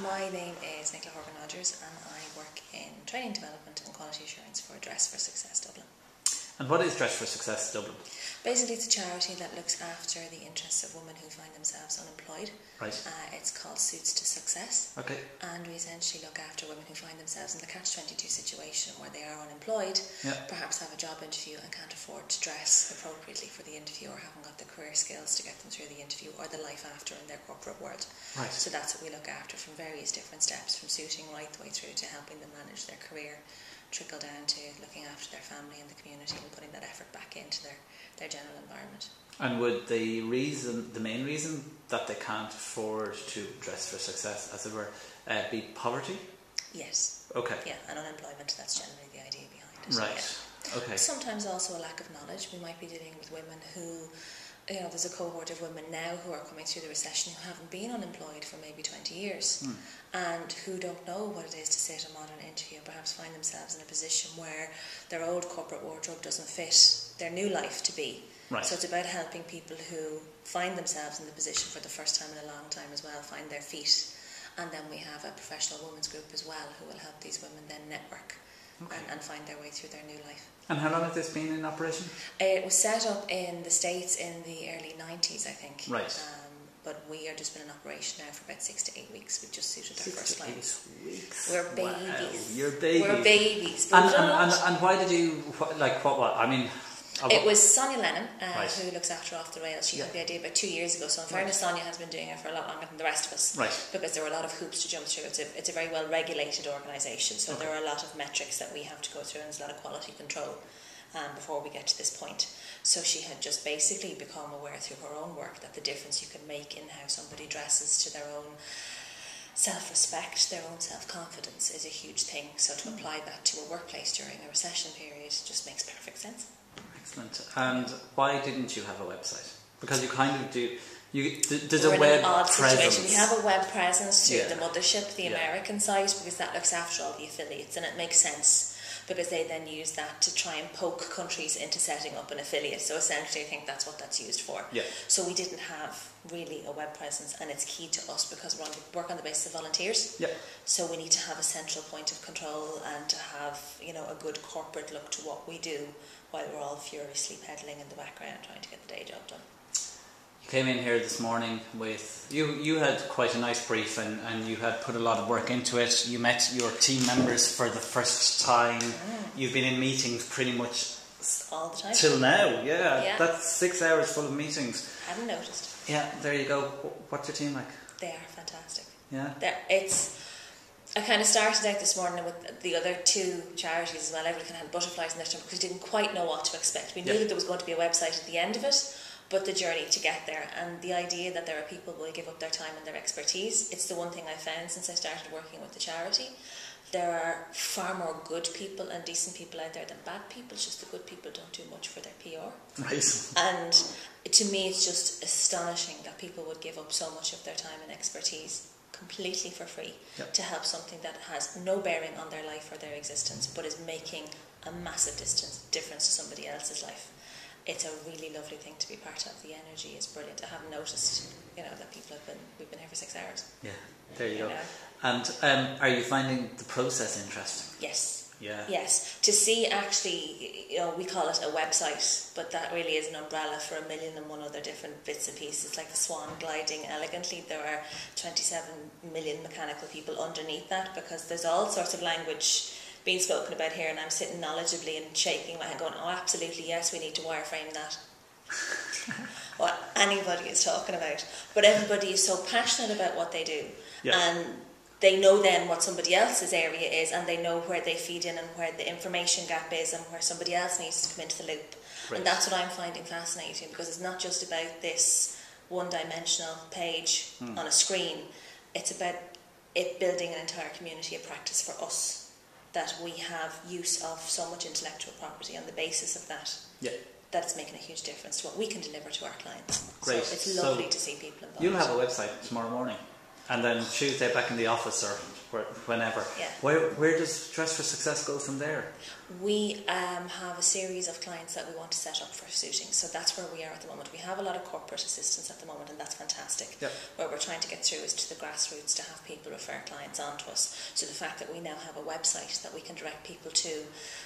My name is Nicola Horgan and I work in training development and quality assurance for Dress for Success Dublin. And what is Dress for Success Dublin? Basically, it's a charity that looks after the interests of women who find themselves unemployed. Right. It's called Suits to Success. Okay. And we essentially look after women who find themselves in the catch-22 situation where they are unemployed, perhaps have a job interview and can't afford to dress appropriately for the interview, or haven't got the career skills to get them through the interview, or the life after in their corporate world. Right. So that's what we look after, from various different steps, from suiting right the way through to helping them manage their career, trickle down to looking after their family and the community and putting that effort back into their general environment. And would the main reason that they can't afford to dress for success, as it were, be poverty? Yes. Okay. Yeah, and unemployment, that's generally the idea behind it. Right. Yeah. Okay. Sometimes also a lack of knowledge. We might be dealing with women who, there's a cohort of women now who are coming through the recession who haven't been unemployed for maybe 20 years and who don't know what it is to sit a modern interview and perhaps find themselves in a position where their old corporate wardrobe doesn't fit their new life to be. Right. So it's about helping people who find themselves in the position for the first time in a long time as well, find their feet. And then we have a professional women's group as well who will help these women then network and find their way through their new life. And how long has this been in operation? It was set up in the States in the early 90s, I think. Right. But we are just been in operation now for about 6 to 8 weeks. We've just suited our first clients. 6 to 8 weeks. We're babies. Wow, you're babies. We're babies. And why did you, what? I mean... It was Sonia Lennon right. who looks after Off the Rails. She had the idea about 2 years ago. So in fairness, Sonia has been doing it for a lot longer than the rest of us. Right. Because there were a lot of hoops to jump through. It's a very well regulated organisation. So there are a lot of metrics that we have to go through, and there's a lot of quality control before we get to this point. So she had just basically become aware through her own work that the difference you can make in how somebody dresses to their own self-respect, their own self-confidence is a huge thing. So to apply that to a workplace during a recession period just makes perfect sense. Excellent. And why didn't you have a website? Because you kind of do. There's We're a web in an odd presence. situation. We have a web presence through the Yeah. mothership, the American site, because that looks after all the affiliates, and it makes sense because they then use that to try and poke countries into setting up an affiliate. So essentially I think that's what that's used for. Yeah. So we didn't have really a web presence, and it's key to us because we work on the basis of volunteers. Yeah. So we need to have a central point of control and to have, a good corporate look to what we do while we're all furiously peddling in the background trying to get the day job done. You came in here this morning with, you had quite a nice brief and you had put a lot of work into it. You met your team members for the first time. You've been in meetings pretty much all the time. Till now, yeah. That's 6 hours full of meetings. I hadn't noticed. Yeah, there you go. What's your team like? They are fantastic. Yeah. I kind of started out this morning with the other two charities as well. Everyone had butterflies in their stomach because we didn't quite know what to expect. We knew that there was going to be a website at the end of it, but the journey to get there and the idea that there are people who will give up their time and their expertise, it's the one thing I found since I started working with the charity. There are far more good people and decent people out there than bad people. It's just the good people don't do much for their PR. Right. And to me it's just astonishing that people would give up so much of their time and expertise completely for free to help something that has no bearing on their life or their existence, but is making a massive difference to somebody else's life. It's a really lovely thing to be part of. The energy is brilliant. I haven't noticed, that we've been here for 6 hours. Yeah, there you go. And are you finding the process interesting? Yes. Yeah. Yes. To see actually, we call it a website, but that really is an umbrella for 1,000,001 other different bits and pieces. It's like the swan gliding elegantly. There are 27 million mechanical people underneath that because there's all sorts of language being spoken about here, and I'm sitting knowledgeably and shaking my head going, oh absolutely yes, we need to wireframe that. What anybody is talking about. But everybody is so passionate about what they do. Yeah. And they know then what somebody else's area is, and they know where they feed in and where the information gap is and where somebody else needs to come into the loop. Right. And that's what I'm finding fascinating, because it's not just about this one-dimensional page on a screen. It's about it building an entire community of practice for us, that we have use of so much intellectual property on the basis of that. Yeah. That's making a huge difference to what we can deliver to our clients. Great. So it's lovely to see people involved. You'll have a website tomorrow morning, and then Tuesday back in the office, or whenever. Yeah. Where does Dress for Success go from there? We have a series of clients that we want to set up for suiting, so that's where we are at the moment. We have a lot of corporate assistance at the moment, and that's fantastic. Yep. Where we're trying to get through is to the grassroots, to have people refer clients on to us. So the fact that we now have a website that we can direct people to,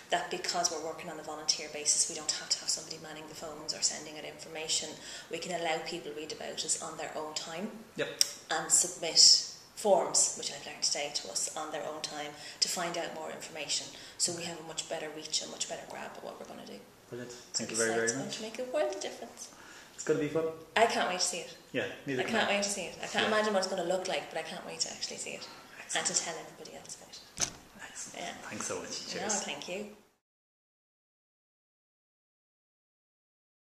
that because we're working on a volunteer basis, we don't have to have somebody manning the phones or sending out information. We can allow people to read about us on their own time. Yep. And submit forms, which I've learned today, to us on their own time to find out more information. So we have a much better reach and much better grab of what we're going to do. Brilliant. Thank you very, very much. It's going to make a world of difference. It's going to be fun. I can't wait to see it. Yeah, neither I can't wait to see it. I can't imagine what it's going to look like, but I can't wait to actually see it. Excellent. And to tell everybody else about it. Excellent. Yeah. Thanks so much. Cheers. No, thank you.